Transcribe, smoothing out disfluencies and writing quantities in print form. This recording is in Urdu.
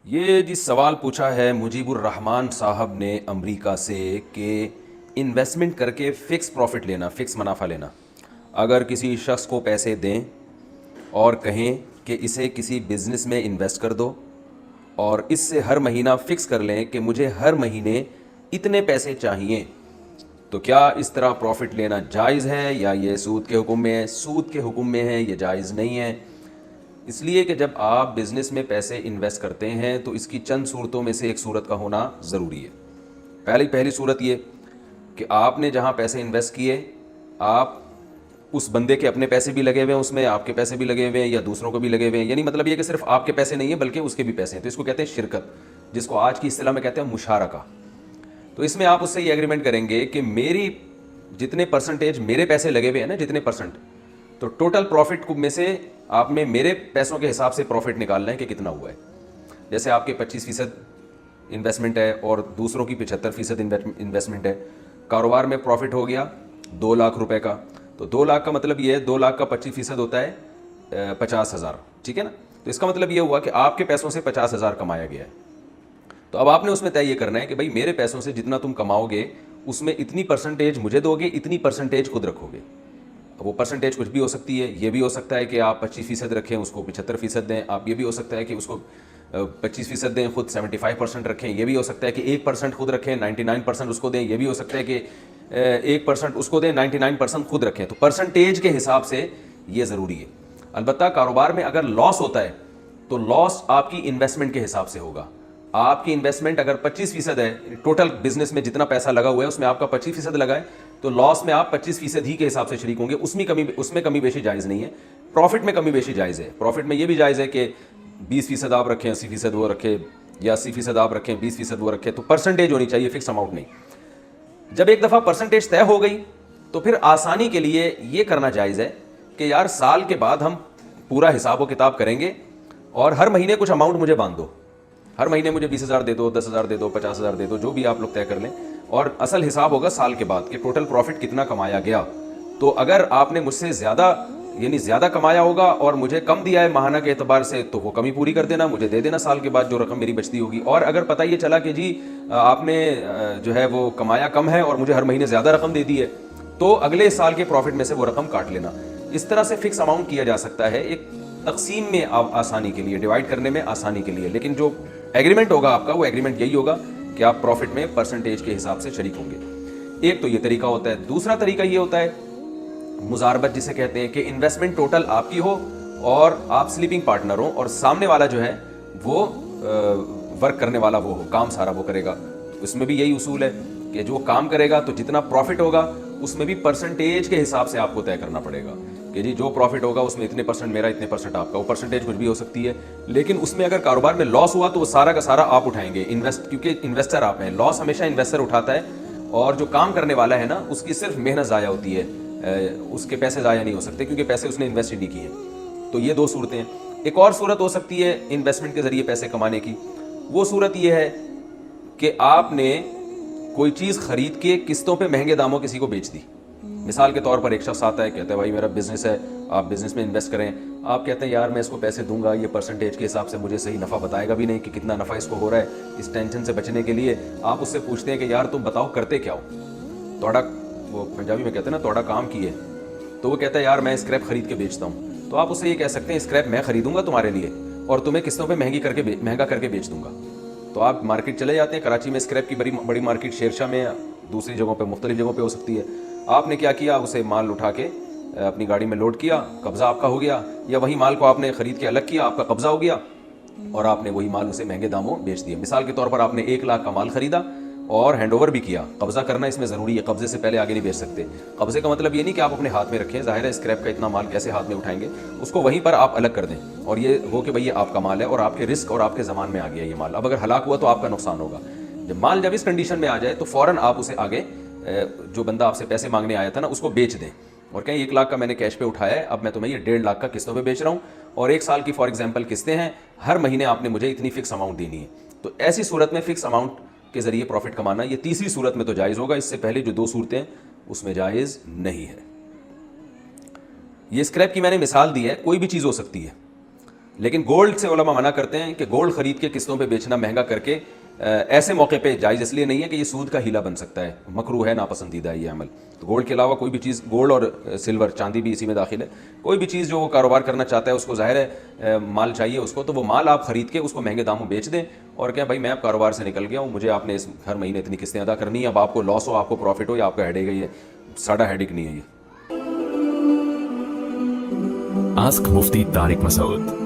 یہ جس سوال پوچھا ہے مجیب الرحمان صاحب نے امریکہ سے کہ انویسٹمنٹ کر کے فکس پروفٹ لینا، فکس منافع لینا، اگر کسی شخص کو پیسے دیں اور کہیں کہ اسے کسی بزنس میں انویسٹ کر دو اور اس سے ہر مہینہ فکس کر لیں کہ مجھے ہر مہینے اتنے پیسے چاہیے، تو کیا اس طرح پروفٹ لینا جائز ہے یا یہ سود کے حکم میں ہے؟ سود کے حکم میں ہے، یہ جائز نہیں ہے، اس لیے کہ جب آپ بزنس میں پیسے انویسٹ کرتے ہیں تو اس کی چند صورتوں میں سے ایک صورت کا ہونا ضروری ہے۔ پہلی صورت یہ کہ آپ نے جہاں پیسے انویسٹ کیے، آپ اس بندے کے اپنے پیسے بھی لگے ہوئے ہیں، اس میں آپ کے پیسے بھی لگے ہوئے ہیں یا دوسروں کو بھی لگے ہوئے ہیں، یعنی مطلب یہ کہ صرف آپ کے پیسے نہیں ہیں بلکہ اس کے بھی پیسے ہیں، تو اس کو کہتے ہیں شرکت، جس کو آج کی اصطلاح میں کہتے ہیں مشارکہ۔ تو اس میں آپ اس سے یہ ایگریمنٹ کریں گے کہ میری جتنے پرسنٹیج میرے پیسے لگے ہوئے ہیں نا، جتنے پرسنٹ، تو ٹوٹل پروفٹ میں سے آپ نے میرے پیسوں کے حساب سے پروفٹ نکالنا ہے کہ کتنا ہوا ہے۔ جیسے آپ کے 25% انویسٹمنٹ ہے اور دوسروں کی 75% انویسٹمنٹ ہے، کاروبار میں پروفٹ ہو گیا 2 لاکھ روپے کا، تو 2 لاکھ کا مطلب یہ ہے 2 لاکھ کا 25% ہوتا ہے 50,000، ٹھیک ہے نا؟ تو اس کا مطلب یہ ہوا کہ آپ کے پیسوں سے 50,000 کمایا گیا ہے۔ تو اب آپ نے اس میں طے یہ کرنا ہے کہ بھائی میرے پیسوں سے جتنا تم کماؤ گے اس میں اتنی پرسنٹیج مجھے دو گے، اتنی پرسنٹیج خود رکھو گے۔ وہ پرسنٹیج کچھ بھی ہو سکتی ہے، یہ بھی ہو سکتا ہے کہ آپ 25% رکھیں، اس کو 75% دیں، آپ یہ بھی ہو سکتا ہے کہ اس کو 25% دیں، خود 75% رکھیں، یہ بھی ہو سکتا ہے کہ 1% خود رکھیں، 99% اس کو دیں، یہ بھی ہو سکتا ہے کہ 1% اس کو دیں، 99% خود رکھیں۔ تو پرسنٹیج کے حساب سے یہ ضروری ہے۔ البتہ کاروبار میں اگر لاس ہوتا ہے تو لاس آپ کی انویسٹمنٹ کے حساب سے ہوگا۔ آپ کی انویسٹمنٹ اگر 25% ہے، ٹوٹل بزنس میں جتنا پیسہ لگا ہوا ہے اس میں آپ کا 25% لگا ہے، تو لاس میں آپ 25% ہی کے حساب سے شریک ہوں گے، اس میں کمی بیشی جائز نہیں ہے۔ پروفٹ میں کمی بیشی جائز ہے، پروفٹ میں یہ بھی جائز ہے کہ 20% آپ رکھیں، 80% وہ رکھے، یا 80% آپ رکھیں، 20% وہ رکھے، تو پرسنٹیج ہونی چاہیے، فکس اماؤنٹ نہیں۔ جب ایک دفعہ پرسنٹیج طے ہو گئی تو پھر آسانی کے لیے یہ کرنا جائز ہے کہ یار سال کے بعد ہم پورا حساب و کتاب کریں گے اور ہر مہینے کچھ اماؤنٹ مجھے باندھ دو، ہر مہینے مجھے 20,000 دے دو، 10,000 دے دو، 50,000 دے دو، جو بھی آپ لوگ طے کر لیں، اور اصل حساب ہوگا سال کے بعد کہ ٹوٹل پروفٹ کتنا کمایا گیا۔ تو اگر آپ نے مجھ سے زیادہ کمایا ہوگا اور مجھے کم دیا ہے ماہانہ کے اعتبار سے، تو وہ کمی پوری کر دینا، مجھے دے دینا سال کے بعد جو رقم میری بچتی ہوگی۔ اور اگر پتہ یہ چلا کہ جی آپ نے جو ہے وہ کمایا کم ہے اور مجھے ہر مہینے زیادہ رقم دے دی ہے، تو اگلے سال کے پروفٹ میں سے وہ رقم کاٹ لینا۔ اس طرح سے فکس اماؤنٹ کیا جا سکتا ہے، ایک تقسیم میں آسانی کے لیے، ڈیوائڈ کرنے میں آسانی کے لیے، لیکن جو ایگریمنٹ ہوگا آپ کا، وہ ایگریمنٹ یہی ہوگا کہ آپ پروفٹ میں پرسنٹیج کے حساب سے شریک ہوں گے۔ ایک تو یہ طریقہ ہوتا ہے۔ دوسرا طریقہ یہ ہوتا ہے مزاربت، جسے کہتے ہیں کہ انویسٹمنٹ ٹوٹل آپ کی ہو اور آپ سلیپنگ پارٹنر ہو، اور سامنے والا جو ہے وہ ورک کرنے والا وہ ہو، کام سارا وہ کرے گا۔ اس میں بھی یہی اصول ہے کہ جو کام کرے گا تو جتنا پروفٹ ہوگا اس میں بھی پرسنٹیج کے حساب سے آپ کو طے کرنا پڑے گا کہ جی جو پروفٹ ہوگا اس میں اتنے پرسنٹ میرا، اتنے پرسنٹ آپ کا۔ وہ پرسنٹیج کچھ بھی ہو سکتی ہے، لیکن اس میں اگر کاروبار میں لاس ہوا تو وہ سارا کا سارا آپ اٹھائیں گے، کیونکہ انویسٹر آپ ہیں۔ لاس ہمیشہ انویسٹر اٹھاتا ہے، اور جو کام کرنے والا ہے نا اس کی صرف محنت ضائع ہوتی ہے، اس کے پیسے ضائع نہیں ہو سکتے کیونکہ پیسے اس نے انویسٹ ہی نہیں کیے۔ تو یہ دو صورتیں ہیں۔ ایک اور صورت ہو سکتی ہے انویسٹمنٹ کے ذریعے پیسے کمانے کی، وہ صورت یہ ہے کہ آپ نے کوئی چیز خرید کے قسطوں پہ مہنگے داموں کسی کو بیچ دی۔ مثال کے طور پر ایک شخص آتا ہے، کہتا ہے بھائی میرا بزنس ہے، آپ بزنس میں انویسٹ کریں۔ آپ کہتے ہیں یار میں اس کو پیسے دوں گا، یہ پرسنٹیج کے حساب سے مجھے صحیح نفع بتائے گا بھی نہیں کہ کتنا نفع اس کو ہو رہا ہے۔ اس ٹینشن سے بچنے کے لیے آپ اس سے پوچھتے ہیں کہ یار تم بتاؤ کرتے کیا ہو، توڑا، وہ پنجابی میں کہتے ہیں نا توڑا کام کیے، تو وہ کہتا ہے یار میں اسکریپ خرید کے بیچتا ہوں۔ تو آپ اس سے یہ کہہ سکتے ہیں اسکریپ میں خریدوں گا تمہارے لیے اور تمہیں قسطوں پہ مہنگا کر کے بیچ دوں گا۔ تو آپ مارکیٹ چلے جاتے ہیں، کراچی میں اسکریپ کی بڑی مارکیٹ شیرشاہ میں، دوسری جگہوں پہ مختلف جگہوں پہ ہو سکتی ہے۔ آپ نے کیا کیا، اسے مال اٹھا کے اپنی گاڑی میں لوڈ کیا، قبضہ آپ کا ہو گیا، یا وہی مال کو آپ نے خرید کے الگ کیا، آپ کا قبضہ ہو گیا اور آپ نے وہی مال اسے مہنگے داموں بیچ دیا۔ مثال کے طور پر آپ نے 1 لاکھ کا مال خریدا اور ہینڈ اوور بھی کیا۔ قبضہ کرنا اس میں ضروری ہے، قبضے سے پہلے آگے نہیں بیچ سکتے۔ قبضے کا مطلب یہ نہیں کہ آپ اپنے ہاتھ میں رکھیں، ظاہر ہے اسکریپ کا اتنا مال کیسے ہاتھ میں اٹھائیں گے، اس کو وہیں پر آپ الگ کر دیں، اور یہ وہ کہ بھئی یہ آپ کا مال ہے اور آپ کے رسک اور آپ کے زمان میں آ گیا یہ مال۔ اب اگر ہلاک ہوا تو آپ کا نقصان ہوگا۔ جب اس کنڈیشن میں آ جائے تو فوراً آپ اسے آگے جو بندہ آپ سے پیسے مانگنے آیا تھا نا اس کو بیچ دیں اور کہیں 1 لاکھ کا میں نے کیش پہ اٹھایا ہے، اب میں تمہیں یہ 1.5 لاکھ کا قسطوں پہ بیچ رہا ہوں، اور 1 سال کی فار ایگزامپل قسطیں ہیں، ہر مہینے آپ نے مجھے اتنی فکس اماؤنٹ دینی ہے۔ تو ایسی صورت میں فکس اماؤنٹ کے ذریعے پروفٹ کمانا یہ تیسری صورت میں تو جائز ہوگا، اس سے پہلے جو 2 صورتیں اس میں جائز نہیں ہے۔ یہ اسکریپ کی میں نے مثال دی ہے، کوئی بھی چیز ہو سکتی ہے۔ لیکن گولڈ سے علماء منع کرتے ہیں کہ گولڈ خرید کے قسطوں پہ بیچنا مہنگا کر کے ایسے موقع پہ جائز اس لیے نہیں ہے کہ یہ سود کا ہیلا بن سکتا ہے, مکروہ ہے, ناپسندیدہ ہے یہ عمل. تو گولڈ کے علاوہ کوئی بھی چیز, گولڈ اور سلور, چاندی بھی اسی میں داخل ہے, کوئی بھی چیز جو وہ کاروبار کرنا چاہتا ہے اس کو ظاہر ہے مال چاہیے اس کو, تو وہ مال آپ خرید کے اس کو مہنگے داموں بیچ دیں اور کہیں بھائی میں اب کاروبار سے نکل گیا ہوں, مجھے آپ نے ہر مہینے اتنی قسطیں ادا کرنی ہے, اب آپ کو لاس ہو آپ کو پروفٹ ہو یا آپ کا ہیڈیک ہے, یہ ساڈا ہیڈیک نہیں ہے یہ. Ask Mufti Tariq Masood.